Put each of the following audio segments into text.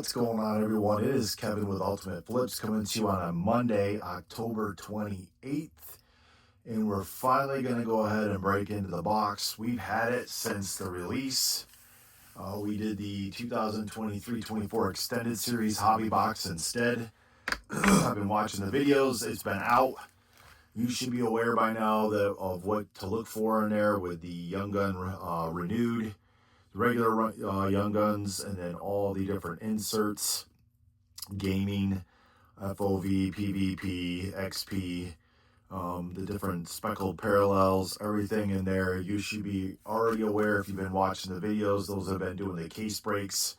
What's going on, everyone? It is Kevin with Ultimate Flips coming to you on a Monday, October 28th. And we're finally going to go ahead and break into the box. We've had it since the release. We did the 2023-24 Extended Series Hobby Box instead. I've been watching the videos. It's been out. You should be aware by now of what to look for in there with the Young Gun Renewed, the regular Young Guns, and then all the different inserts, gaming, FOV, PvP, XP, the different speckled parallels, everything in there. You should be already aware if you've been watching the videos. Those have been doing the case breaks.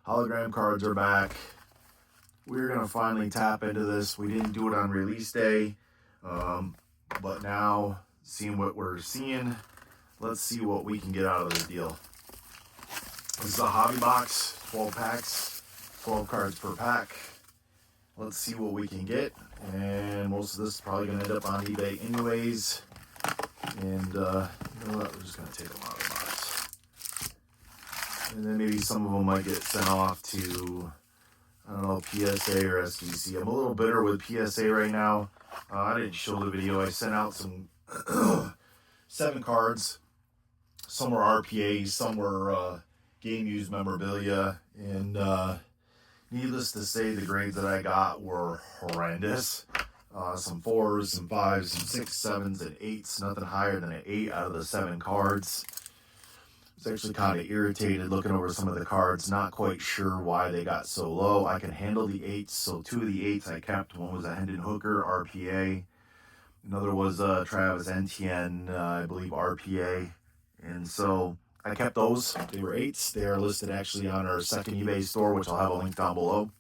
Hologram cards are back. We're going to finally tap into this. We didn't do it on release day. But now, seeing what we're seeing, let's see what we can get out of this deal. This is a hobby box, 12 packs, 12 cards per pack. Let's see what we can get. And most of this is probably going to end up on eBay anyways. And, you know what, we're just going to take them out of the box. And then maybe some of them might get sent off to, I don't know, PSA or SGC. I'm a little bitter with PSA right now. I didn't show the video. I sent out some 7 cards. Some were RPAs, some were game used memorabilia, and needless to say, the grades that I got were horrendous. Some 4s, some 5s, some 6s, 7s, and 8s. Nothing higher than an 8 out of the 7 cards. I was actually kind of irritated looking over some of the cards, not quite sure why they got so low. I can handle the 8s, so 2 of the 8s I kept. One was a Hendon Hooker RPA. Another was Travis Etienne, I believe, RPA. And so I kept those. They were 8s. They are listed actually on our second eBay store, which I'll have a link down below.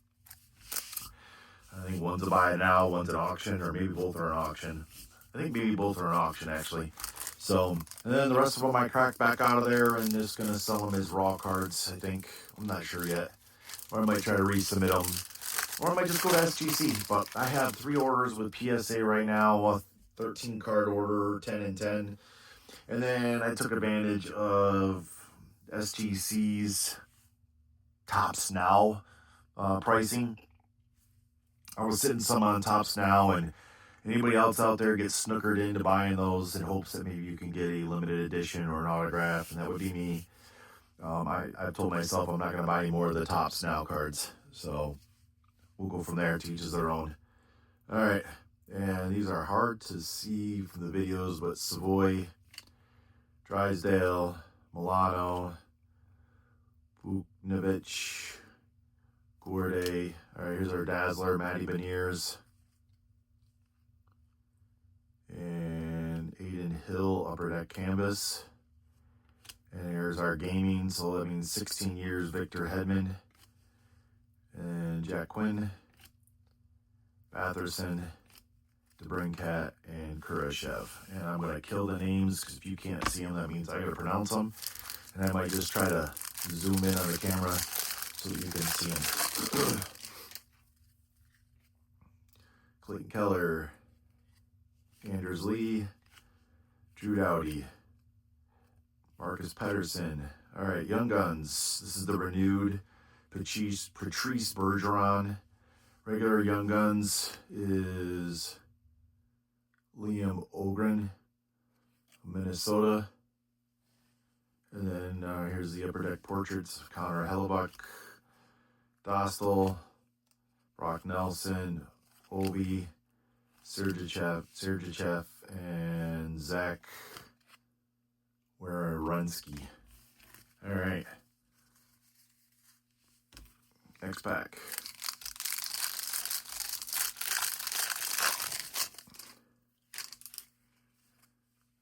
I think one's a buy it now, one's an auction, or maybe both are an auction. I think maybe both are an auction, actually. So, and then the rest of them I cracked back out of there and just going to sell them as raw cards, I think. I'm not sure yet. Or I might try to resubmit them. Or I might just go to SGC. But I have 3 orders with PSA right now. A 13 card order, 10 and 10. And then I took advantage of SGC's Tops Now pricing. I was sitting some on Tops Now, and anybody else out there gets snookered into buying those in hopes that maybe you can get a limited edition or an autograph, and that would be me. I've told myself I'm not going to buy any more of the Tops Now cards, so we'll go from there. To each is their own. All right, and these are hard to see from the videos, but Savoy, Drysdale, Milano, Vuknovic, Gourde. All right, here's our Dazzler, Matty Beniers. And Aiden Hill, Upper Deck Canvas. And here's our gaming, so that means 16 years, Victor Hedman. And Jack Quinn, Batherson, DeBrincat, and Kurashev. And I'm going to kill the names, because if you can't see them, that means I got to pronounce them. And I might just try to zoom in on the camera so that you can see them. Clayton Keller, Anders Lee, Drew Doughty, Marcus Pedersen. All right, Young Guns. This is the renewed Patrice Bergeron. Regular Young Guns is Liam Ogren, Minnesota. And then here's the Upper Deck Portraits of Connor Hellebuck, Dostal, Brock Nelson, Ovi, Sergachev, and Zach Werenski. All right. Next pack.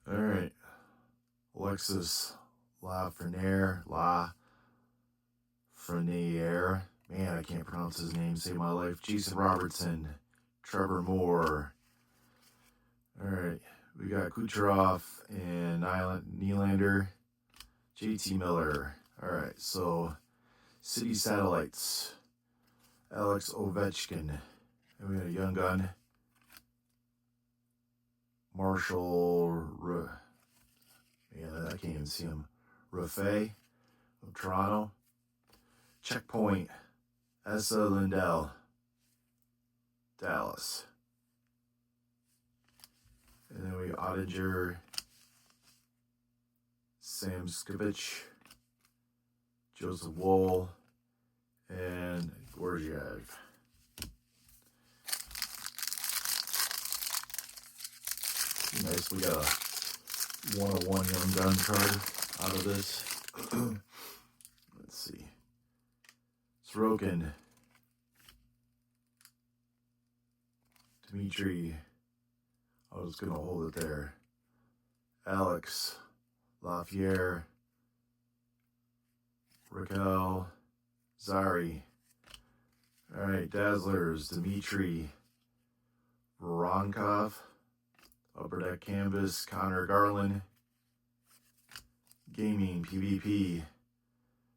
All right. Alexis Lafreniere. Man, I can't pronounce his name. Save my life. Jason Robertson. Trevor Moore. All right. We got Kucherov and Nylander. JT Miller. All right. So, City Satellites. Alex Ovechkin. And we got a Young Gun. Marshall. Man, I can't even see him. Raffay of Toronto. Checkpoint Essa Lindell, Dallas. And then we Ottinger, Samskovich, Joseph Woll, and Gorgiev. Nice, we got a 101 Young Gun card out of this. Let's see. Sorokin, Dmitry, I was going to hold it there. Alex, Lafayette, Raquel, Zari. All right, Dazzlers, Dmitry, Voronkov, Upper Deck Canvas, Connor Garland, Gaming, PvP,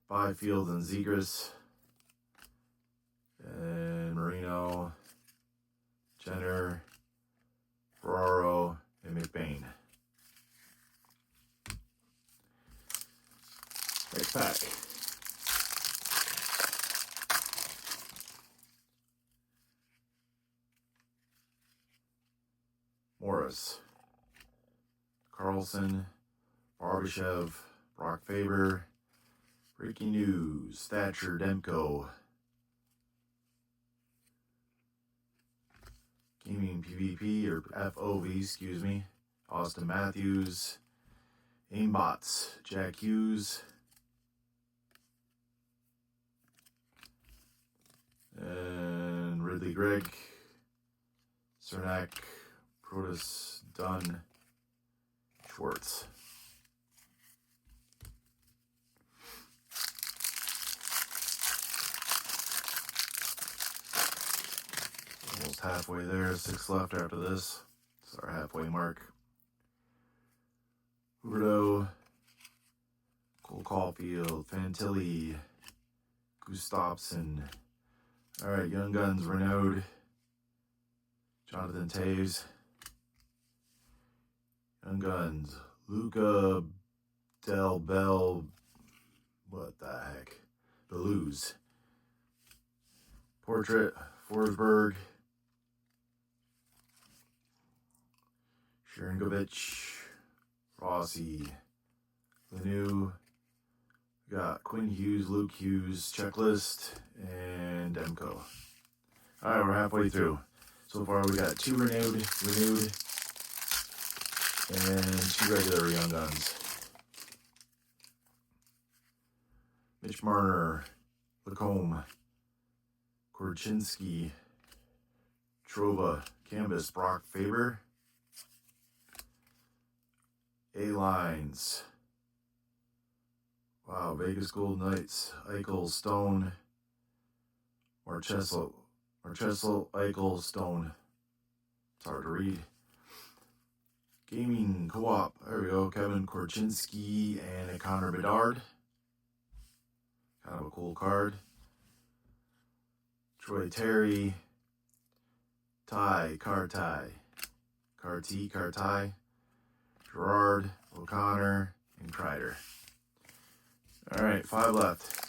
Byfield and Zegras, and Marino, Jenner, Ferraro, and McBain. Next pack. Morris, Carlson, Barbashev, Brock Faber, Breaking News, Thatcher Demko, Gaming PvP, or FOV, excuse me, Austin Matthews, Aimbots, Jack Hughes, and Ridley Gregg, Cernak, Protus, Dunn, Schwartz. Almost halfway there, 6 left after this. It's our halfway mark. Huberto, Cole Caulfield, Fantilli, Gustafsson. All right, Young Guns, Renaud, Jonathan Taves. Young Guns, Luca Del Bell, what the heck, Belouz. Portrait, Forsberg, Sharangovich, Rossi, Lanu. We got Quinn Hughes, Luke Hughes, Checklist, and Demko. All right, we're halfway through. So far, we got 2 renewed, and 2 regular Young Guns. Mitch Marner, Lacombe, Korchinski, Trova, Canvas, Brock Faber, A-Lines. Wow, Vegas Golden Knights, Eichel, Stone, Marchessault, Eichel, Stone. It's hard to read. Gaming Co-op, there we go, Kevin Korchinski and a Connor Bedard. Kind of a cool card. Troy Terry, Carty, Gerard, O'Connor, and Kreider. All right, 5 left.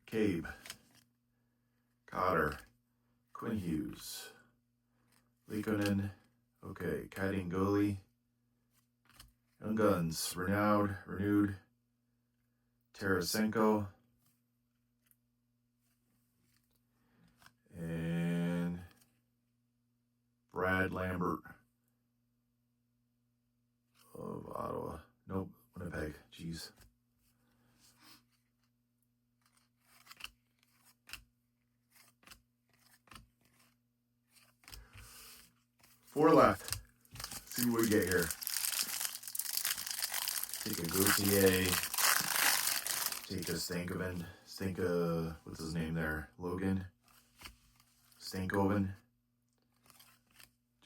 Cabe, Cotter, Quinn Hughes, Leikonen, okay, Kiting Goalie, Young Guns, Renewed, Tarasenko, and Brad Lambert of Ottawa. Nope, Winnipeg. Jeez. Four left. Let's see what we get here. Take a Gauthier. Take a Stankoven. What's his name there? Logan. Stankoven.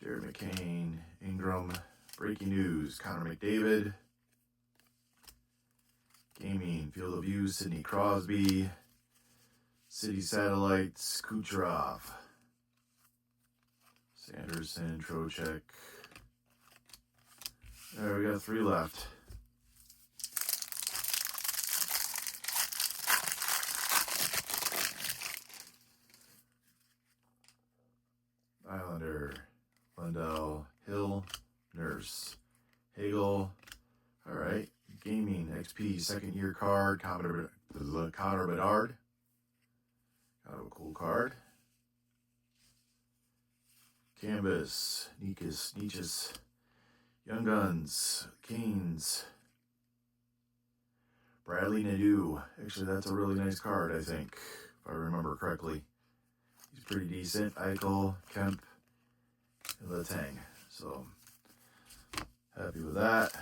Jared McCain. Ingram. Breaking News. Connor McDavid. Gaming. Field of View. Sidney Crosby. City Satellites. Kucherov. Sanderson. Trocheck. All right, we got 3 left. Islander, Lundell, Hill, Nurse, Hagel. All right, Gaming, XP, second year card, Connor Bedard. Kind of a cool card. Canvas, Nietzsche's, Young Guns, Canes, Bradley Nadeau. Actually, that's a really nice card, I think, if I remember correctly. He's pretty decent. Eichel, Kemp, and Letang. So, happy with that.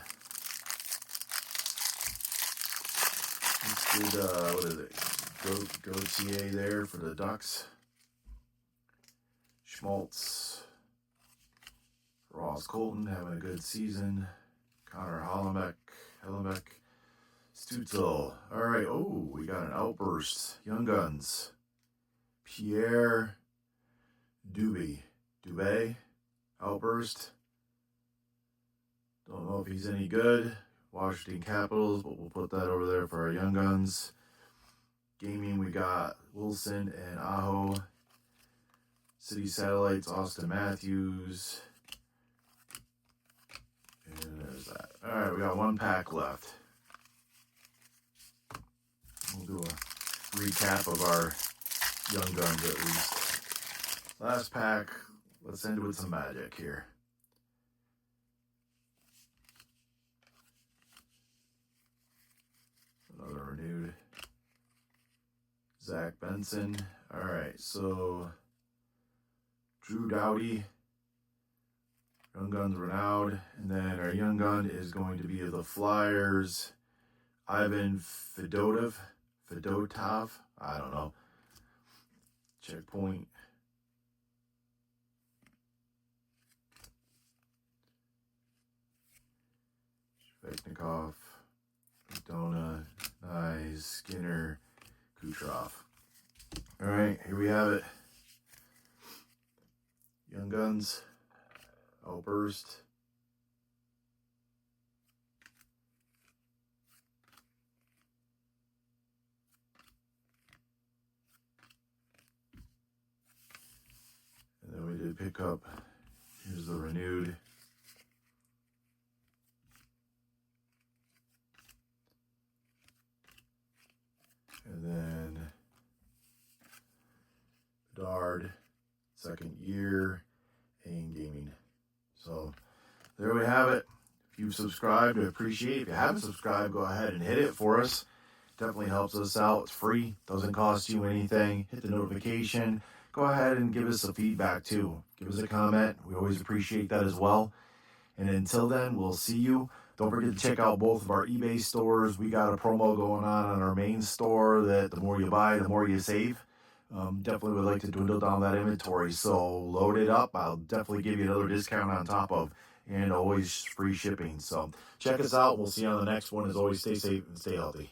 Let's do what is it? Gauthier there for the Ducks. Schmaltz. Ross Colton having a good season. Connor Hellebeck. Stutzel. All right. Oh, we got an outburst. Young Guns. Pierre Dubé. Outburst. Don't know if he's any good. Washington Capitals, but we'll put that over there for our Young Guns. Gaming, we got Wilson and Aho. City Satellites, Austin Matthews. And there's that. All right, we got 1 pack left. We'll do a recap of our Young Guns at least. Last pack, let's end with some magic here. Another renewed. Zach Benson. All right, so Drew Doughty. Young Guns Renaud. And then our Young Gun is going to be the Flyers. Ivan Fedotov. I don't know. Checkpoint. Svechnikov. Dona. Nice. Skinner. Kucherov. All right, here we have it. Young Guns. Outburst. And then we did pick up, here's the renewed. And then Bedard, second year, and Gaming. So there we have it. If you've subscribed, I appreciate it. If you haven't subscribed, go ahead and hit it for us. Definitely helps us out. It's free. Doesn't cost you anything. Hit the notification. Go ahead and give us some feedback too. Give us a comment. We always appreciate that as well. And until then, we'll see you. Don't forget to check out both of our eBay stores. We got a promo going on our main store that the more you buy, the more you save. Definitely would like to dwindle down that inventory. So load it up. I'll definitely give you another discount on top of, and always free shipping. So check us out. We'll see you on the next one. As always, stay safe and stay healthy.